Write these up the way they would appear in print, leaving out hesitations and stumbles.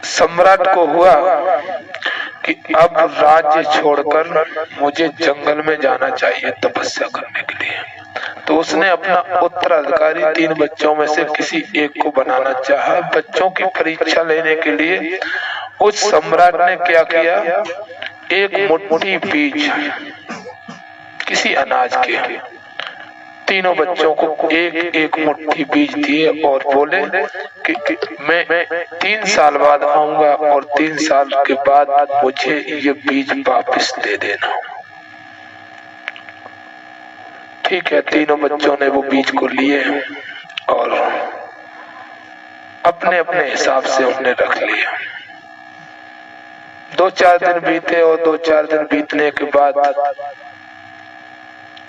सम्राट को हुआ कि अब राज्य छोड़कर मुझे जंगल में जाना चाहिए तपस्या करने के लिए। तो उसने अपना उत्तराधिकारी 3 बच्चों में से किसी एक को बनाना चाहा। बच्चों की परीक्षा लेने के लिए उस सम्राट ने क्या किया, एक मुट्ठी बीज किसी अनाज के तीनों बच्चों को एक एक मुट्ठी बीज दिए और बोले कि मैं 3 साल बाद आऊंगा और 3 साल के बाद मुझे ये बीज वापस दे देना। ठीक है, तीनों बच्चों ने वो बीज को लिए और अपने अपने हिसाब से उन्हें रख लिया। 2-4 दिन बीते और 2-4 दिन बीतने के बाद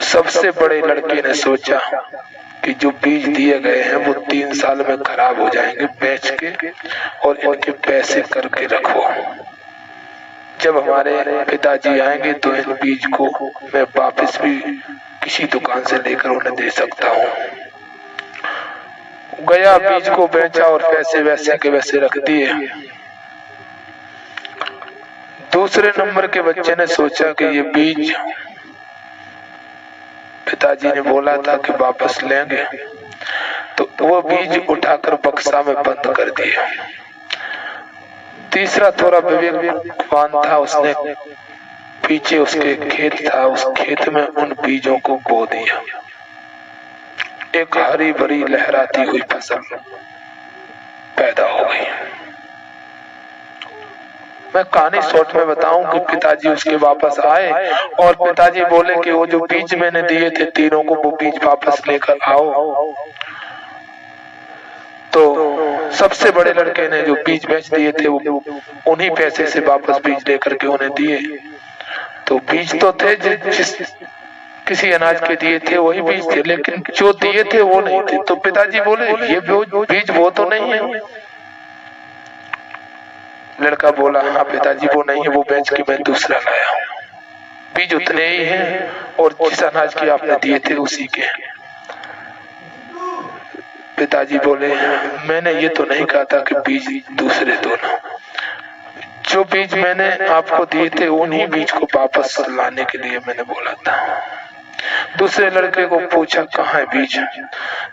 सबसे बड़े लड़के ने सोचा कि जो बीज दिए गए हैं वो 3 साल में खराब हो जाएंगे, बेच के और इनके पैसे करके रखो। जब हमारे पिताजी आएंगे तो इन बीज को मैं वापस भी किसी दुकान से लेकर उन्हें दे सकता हूँ। गया, बीज को बेचा और पैसे वैसे के वैसे रख दिए। दूसरे नंबर के बच्चे ने सोचा कि ये बीज पिताजी ने बोला था कि वापस लेंगे, तो वो बीज उठाकर बक्सा में बंद कर दिया। तीसरा थोड़ा विवेकवान था, उसने पीछे उसके खेत था, उस खेत में उन बीजों को बो दिया। एक हरी भरी लहराती हुई फसल पैदा हो गई। मैं कहानी शॉर्ट में बताऊं कि पिताजी उसके वापस आए और पिताजी बोले कि वो जो बीज मैंने दिए थे तीनों को, वो बीज वापस लेकर आओ। तो सबसे बड़े लड़के ने जो बीज बेच दिए थे वो उन्हीं पैसे से वापस बीज लेकर के उन्हें दिए। तो बीज तो थे जिस किसी अनाज के दिए थे वही बीज थे, लेकिन जो दिए थे वो नहीं थे। तो पिताजी बोले ये बीज वो तो नहीं है। लड़का बोला हाँ पिताजी वो नहीं है, वो बेच के मैं दूसरा लाया हूँ। बीज उतने ही हैं और जिस अनाज के आपने दिए थे उसी के। पिताजी बोले मैंने ये तो नहीं कहा था कि बीज दूसरे दोनों, जो बीज मैंने आपको दिए थे उन्हीं बीज को वापस लाने के लिए मैंने बोला था। दूसरे लड़के को पूछा कहाँ है बीज,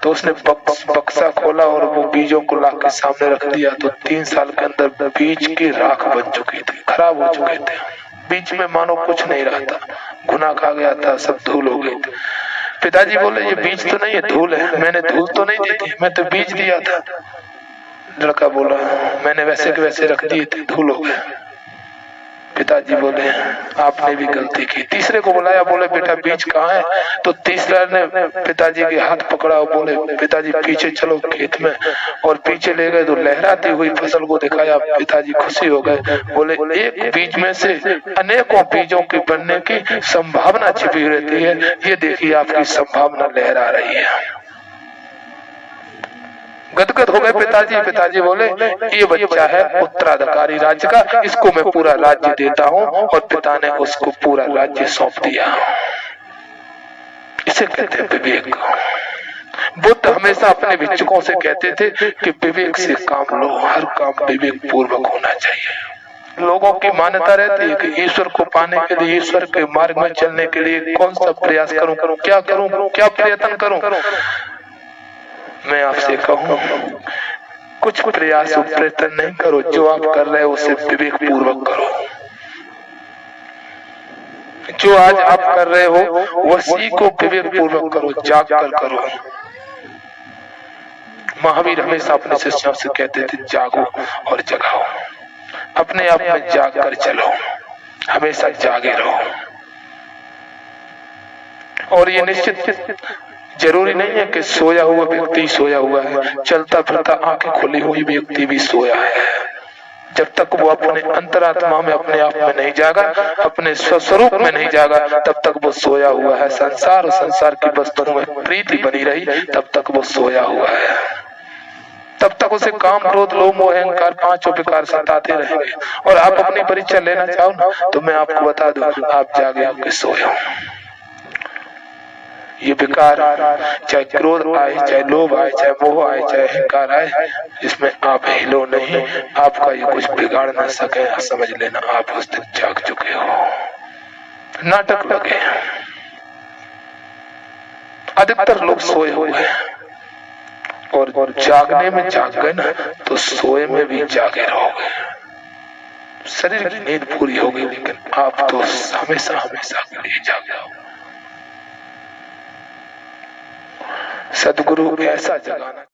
तो उसने बक्सा खोला और वो बीजों को लाके सामने रख दिया। तो 3 साल के अंदर बीज की राख बन चुकी थी, खराब हो चुके थे। बीज में मानो कुछ नहीं रहा था, गुना खा गया था, सब धूल हो गई थी। पिताजी बोले ये बीज तो नहीं है, धूल है। मैंने धूल तो नहीं दी थी, मैं तो बीज दिया था। लड़का बोला मैंने वैसे के वैसे रख दिए थे, धूल हो गए। पिताजी बोले आपने भी गलती की। तीसरे को बुलाया, बोले बेटा बीज कहाँ है। तो तीसरा ने पिताजी के हाथ पकड़ा और बोले पिताजी पीछे चलो खेत में, और पीछे ले गए तो लहराती हुई फसल को दिखाया। पिताजी खुशी हो गए, बोले एक बीज में से अनेकों बीजों के बनने की संभावना छिपी रहती है, ये देखिए आपकी संभावना लहरा रही है। गदगद हो गए पिताजी। पिताजी बोले ये बच्चा है उत्तराधिकारी राज्य का, इसको मैं पूरा राज्य देता हूँ। और पिता ने उसको पूरा राज्य सौंप दिया। इसे कहते हैं विवेक। बुद्ध हमेशा अपने भिक्षुकों से कहते थे कि विवेक से काम लो, हर काम विवेक पूर्वक होना चाहिए। लोगों की मान्यता रहती है कि ईश्वर को पाने के लिए, ईश्वर के मार्ग में चलने के लिए कौन सा प्रयास करूं, क्या करूं, क्या प्रयत्न करूं। मैं आपसे कहूं कुछ प्रयास प्रयत्न नहीं करो, जो आप कर रहे हो उसे विवेक पूर्वक करो। जो आज आप कर रहे हो वही को विवेक पूर्वक करो, जाग कर करो। महावीर हमेशा अपने शिष्यों से कहते थे जागो और जगाओ, अपने आप में जाग कर चलो, हमेशा जागे रहो। और ये निश्चित जरूरी नहीं है कि सोया हुआ व्यक्ति सोया हुआ है, चलता फिरता आंखें खुली हुई व्यक्ति भी सोया है। जब तक वो अपने अंतरात्मा में, अपने आप में नहीं जागा, अपने स्वस्वरूप में नहीं जागा, तब तक वो सोया हुआ है। संसार और संसार की वस्तुओं में प्रीति बनी रही, तब तक वो सोया हुआ है। तब तक उसे काम, क्रोध, लोभ, मोह, अहंकार 5 विकार सताते रहेंगे। और आप अपनी परीक्षा लेना चाहो ना, तो मैं आपको बता दूं आप जागे होकर सोए हो। ये विकार, चाहे क्रोध आए, चाहे लोभ आए, चाहे मोह आए, चाहे अहंकार आए, इसमें आप हिलो नहीं, आपका ये कुछ बिगाड़ ना सके। समझ लेना आप उस दिन जाग चुके हो। नाटक लगे, अधिकतर लोग सोए हुए हैं, और जागने में जाग गए ना तो सोए में भी जागे रहोगे। शरीर की नींद पूरी होगी, लेकिन आप तो हमेशा हमेशा के लिए जाग जाओ। सदगुरु ऐसा जगाना